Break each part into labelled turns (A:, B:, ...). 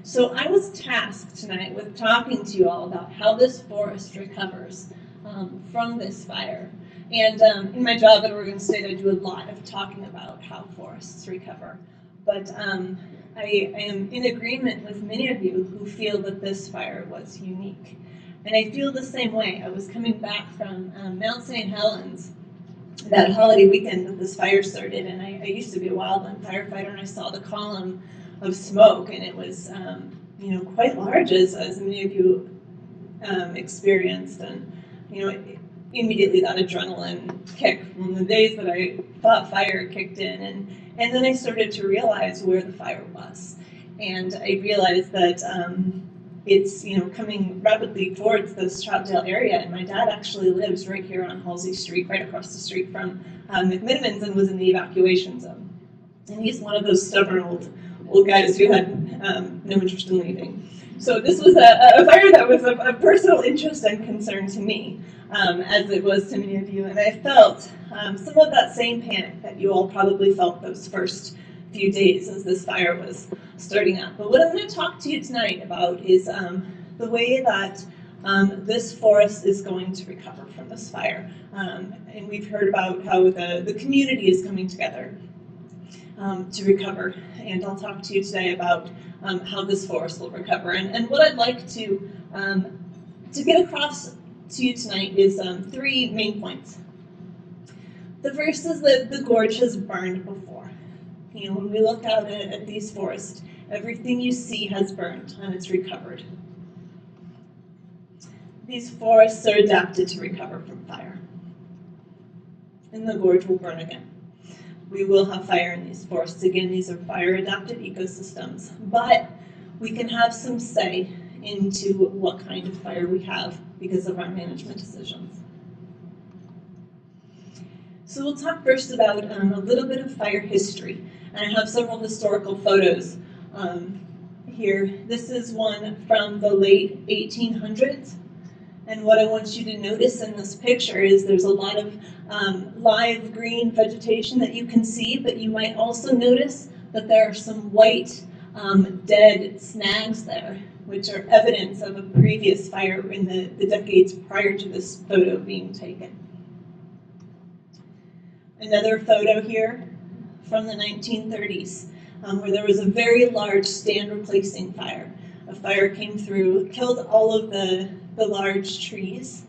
A: So I was tasked tonight with talking to you all about how this forest recovers from this fire. And in my job at Oregon State, I do a lot of talking about how forests recover. But I am in agreement with many of you who feel that this fire was unique. And I feel the same way. I was coming back from Mount St. Helens that holiday weekend that this fire started, and I used to be a wildland firefighter, and I saw the column of smoke, and it was quite large, as many of you experienced, and immediately that adrenaline kick from the days that I fought fire kicked in, and then I started to realize where the fire was, and I realized that it's coming rapidly towards this Troutdale area, and my dad actually lives right here on Halsey Street, right across the street from McMinimans, and was in the evacuation zone. And he's one of those stubborn old guys who had no interest in leaving. So this was a fire that was of personal interest and concern to me, as it was to many of you, and I felt some of that same panic that you all probably felt those first few days as this fire was starting up. But what I'm going to talk to you tonight about is the way that this forest is going to recover from this fire. And we've heard about how the community is coming together to recover. And I'll talk to you today about how this forest will recover. And what I'd like to get across to you tonight is 3 main points. The first is that the gorge has burned before. When we look out at these forests, everything you see has burned and it's recovered. These forests are adapted to recover from fire. And the gorge will burn again. We will have fire in these forests again. These are fire-adapted ecosystems. But we can have some say into what kind of fire we have because of our management decisions. So we'll talk first about a little bit of fire history. And I have several historical photos here. This is one from the late 1800s. And what I want you to notice in this picture is there's a lot of live green vegetation that you can see, but you might also notice that there are some white dead snags there, which are evidence of a previous fire in the decades prior to this photo being taken. Another photo here from the 1930s, where there was a very large Standreplacing fire. A fire came through, killed all of the large trees.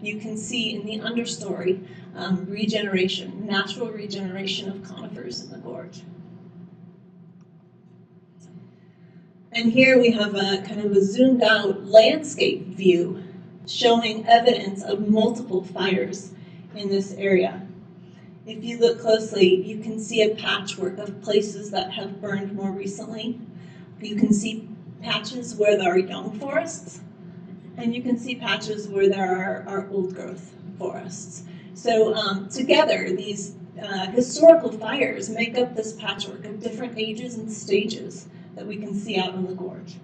A: You can see in the understory regeneration, natural regeneration of conifers in the gorge. And here we have a kind of a zoomed out landscape view showing evidence of multiple fires in this area. If you look closely, you can see a patchwork of places that have burned more recently. You can see patches where there are young forests, and you can see patches where there are old growth forests. So together, these historical fires make up this patchwork of different ages and stages that we can see out on the gorge.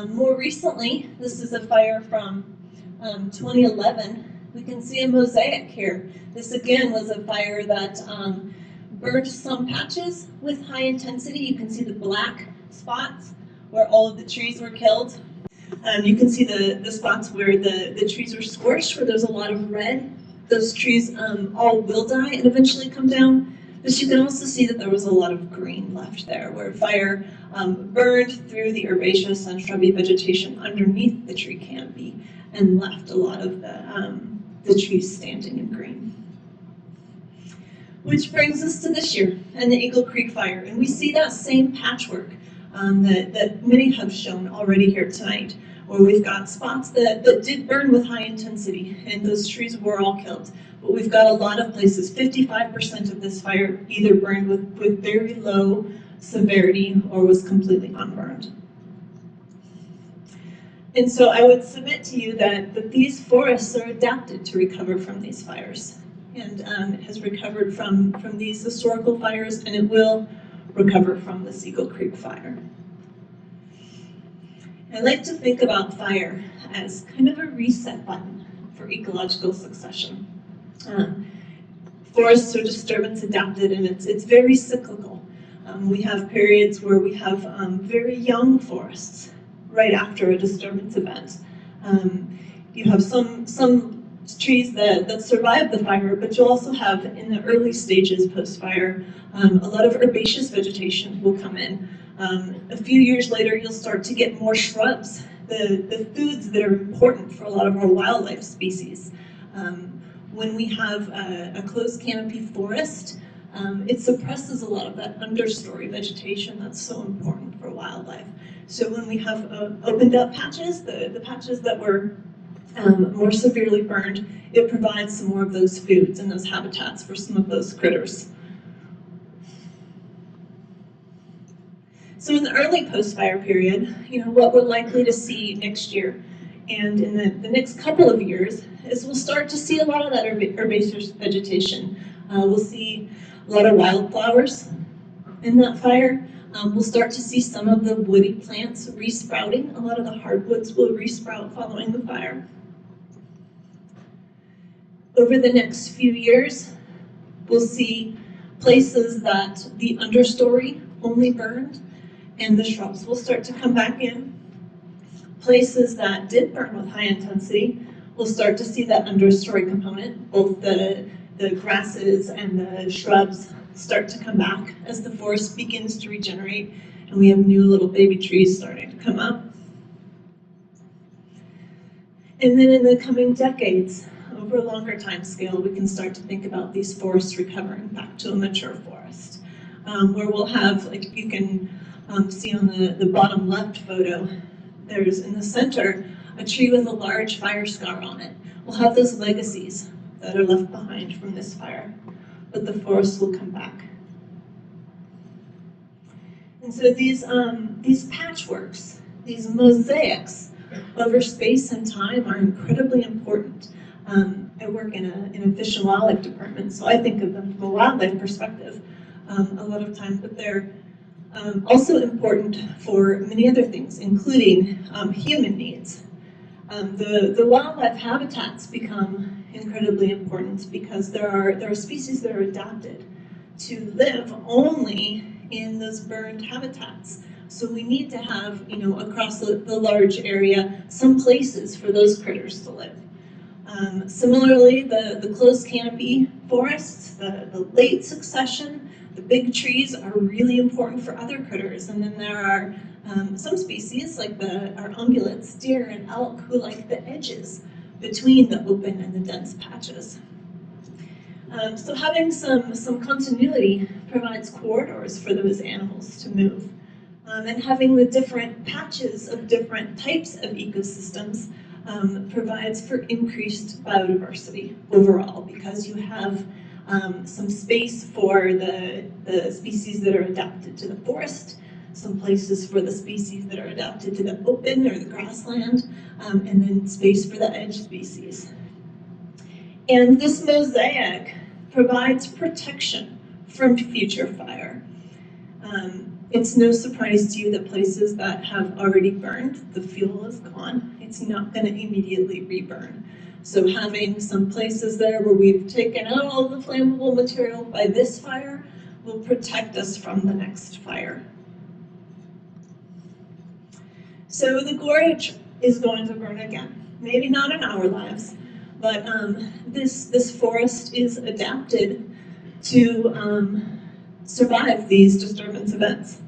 A: More recently, this is a fire from 2011. We can see a mosaic here. This again was a fire that burned some patches with high intensity. You can see the black spots where all of the trees were killed. You can see the spots where the trees were scorched, where there's a lot of red. Those trees all will die and eventually come down. But you can also see that there was a lot of green left there, where fire burned through the herbaceous and shrubby vegetation underneath the tree canopy and left a lot of the trees standing in green. Which brings us to this year and the Eagle Creek fire. And we see that same patchwork that many have shown already here tonight, where we've got spots that did burn with high intensity, and those trees were all killed. But we've got a lot of places, 55% of this fire either burned with very low severity or was completely unburned. And so I would submit to you that these forests are adapted to recover from these fires. And it has recovered from these historical fires, and it will recover from this Eagle Creek fire. I like to think about fire as kind of a reset button for ecological succession. Forests are disturbance adapted, and it's very cyclical. We have periods where we have very young forests right after a disturbance event. You have some trees that survive the fire, but you'll also have, in the early stages post-fire, a lot of herbaceous vegetation will come in. A few years later, you'll start to get more shrubs, the foods that are important for a lot of our wildlife species. When we have a closed canopy forest, it suppresses a lot of that understory vegetation that's so important for wildlife. So when we have opened up patches, the patches that were more severely burned, it provides some more of those foods and those habitats for some of those critters. So in the early post-fire period, what we're likely to see next year and in the next couple of years is we'll start to see a lot of that herbaceous vegetation. We'll see a lot of wildflowers in that fire. We'll start to see some of the woody plants resprouting. A lot of the hardwoods will resprout following the fire. Over the next few years, we'll see places that the understory only burned and the shrubs will start to come back in. Places that did burn with high intensity, we'll start to see that understory component, both the grasses and the shrubs start to come back as the forest begins to regenerate and we have new little baby trees starting to come up. And then in the coming decades, over a longer time scale, we can start to think about these forests recovering back to a mature forest, where we'll have, like you can see on the bottom left photo, there's in the center a tree with a large fire scar on it. We'll have those legacies that are left behind from this fire, but the forest will come back. And so these patchworks, these mosaics over space and time are incredibly important. I work in a fish and wildlife department, so I think of them from a wildlife perspective a lot of times, but they're also important for many other things, including human needs. The wildlife habitats become incredibly important because there are species that are adapted to live only in those burned habitats. So we need to have, across the large area, some places for those critters to live. Similarly, the closed canopy forests, the late succession, the big trees are really important for other critters. And then there are some species, like our ungulates, deer and elk, who like the edges between the open and the dense patches. So having some continuity provides corridors for those animals to move. And having the different patches of different types of ecosystems provides for increased biodiversity overall, because you have some space for the species that are adapted to the forest, some places for the species that are adapted to the open or the grassland, and then space for the edge species. And this mosaic provides protection from future fire. It's no surprise to you that places that have already burned, the fuel is gone. It's not going to immediately reburn. So having some places there where we've taken out all the flammable material by this fire will protect us from the next fire. So the gorge is going to burn again. Maybe not in our lives, but this forest is adapted to survive these disturbance events.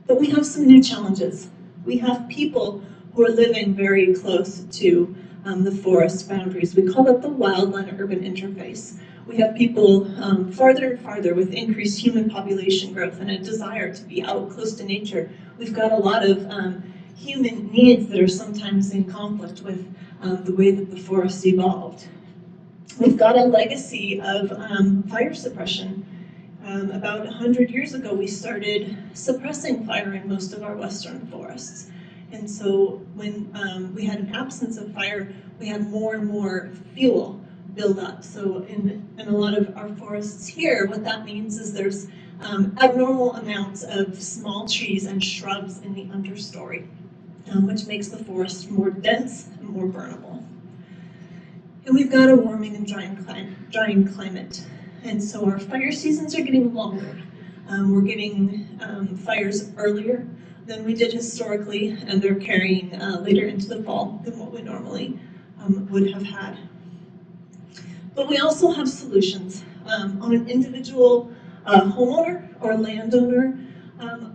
A: But we have some new challenges. We have people who are living very close to the forest boundaries. We call that the wildland-urban interface. We have people farther and farther with increased human population growth and a desire to be out close to nature. We've got a lot of human needs that are sometimes in conflict with the way that the forest evolved. We've got a legacy of fire suppression. About 100 years ago, we started suppressing fire in most of our western forests. And so when we had an absence of fire, we had more and more fuel build up. So in a lot of our forests here, what that means is there's abnormal amounts of small trees and shrubs in the understory, which makes the forest more dense and more burnable. And we've got a warming and drying climate. and so our fire seasons are getting longer. We're getting fires earlier than we did historically, and they're carrying later into the fall than what we normally would have had. But we also have solutions. On an individual homeowner or landowner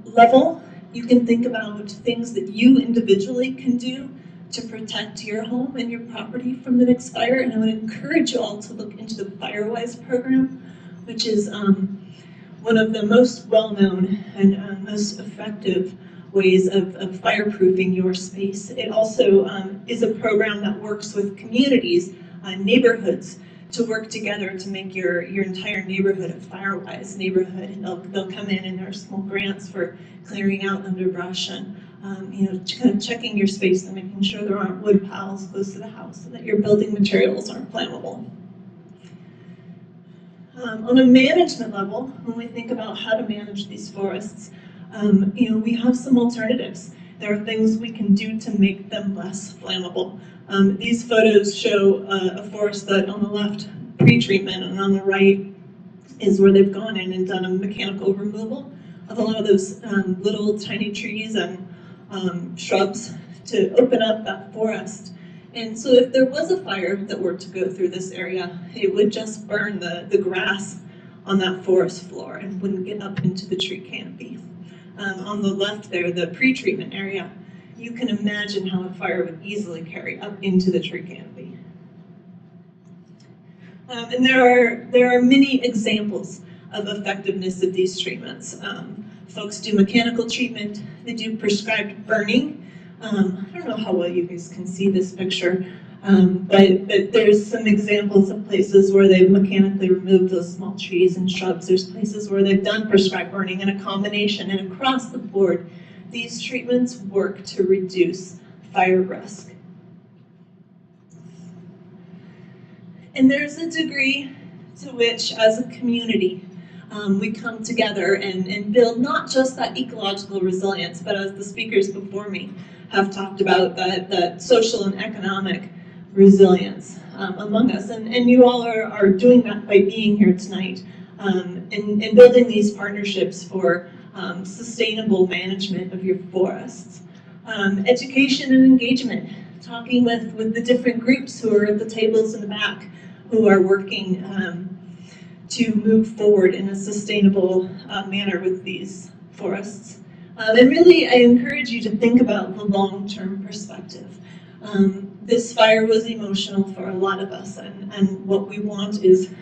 A: level, you can think about things that you individually can do to protect your home and your property from the next fire. And I would encourage you all to look into the Firewise program, which is one of the most well-known and most effective ways of fireproofing your space. It also is a program that works with communities, neighborhoods, to work together to make your entire neighborhood a Firewise neighborhood. They'll come in and there are small grants for clearing out underbrush and kind of checking your space and making sure there aren't wood piles close to the house and that your building materials aren't flammable. On a management level, when we think about how to manage these forests, we have some alternatives. There are things we can do to make them less flammable. These photos show a forest that on the left, pre-treatment, and on the right is where they've gone in and done a mechanical removal of a lot of those little tiny trees and shrubs to open up that forest. And so if there was a fire that were to go through this area, it would just burn the grass on that forest floor and wouldn't get up into the tree canopy. On the left there, the pre-treatment area, you can imagine how a fire would easily carry up into the tree canopy. And there are many examples of effectiveness of these treatments. Folks do mechanical treatment, they do prescribed burning. I don't know how well you guys can see this picture, but there's some examples of places where they've mechanically removed those small trees and shrubs. There's places where they've done prescribed burning and a combination, and across the board, these treatments work to reduce fire risk. And there's a degree to which, as a community, we come together and build not just that ecological resilience, but as the speakers before me have talked about, that social and economic resilience among us. And you all are doing that by being here tonight and building these partnerships for sustainable management of your forests. Education and engagement, talking with the different groups who are at the tables in the back who are working to move forward in a sustainable manner with these forests. And really, I encourage you to think about the long-term perspective. This fire was emotional for a lot of us, and what we want is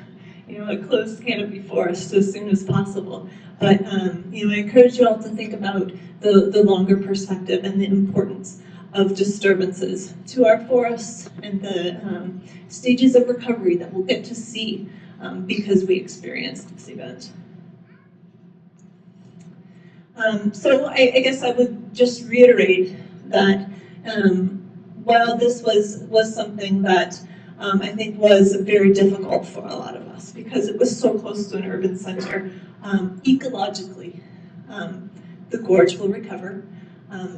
A: a closed canopy forest as soon as possible. But I encourage you all to think about the longer perspective and the importance of disturbances to our forests and the stages of recovery that we'll get to see because we experienced this event. So I guess I would just reiterate that while this was something that I think was very difficult for a lot of us because it was so close to an urban center, ecologically, the gorge will recover.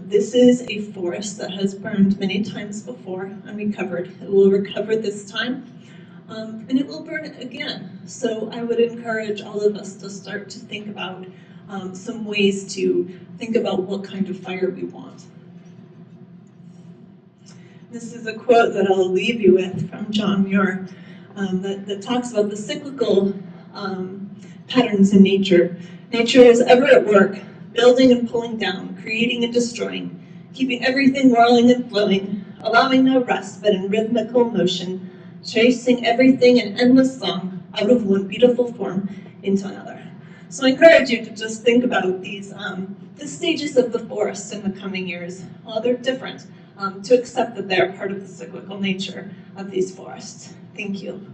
A: This is a forest that has burned many times before and recovered. It will recover this time, and it will burn again. So I would encourage all of us to start to think about some ways to think about what kind of fire we want. This is a quote that I'll leave you with from John Muir that talks about the cyclical patterns in nature. Nature is ever at work, building and pulling down, creating and destroying, keeping everything whirling and flowing, allowing no rest but in rhythmical motion, chasing everything in endless song out of one beautiful form into another. So I encourage you to just think about these the stages of the forest in the coming years. Well, they're different, to accept that they're part of the cyclical nature of these forests. Thank you.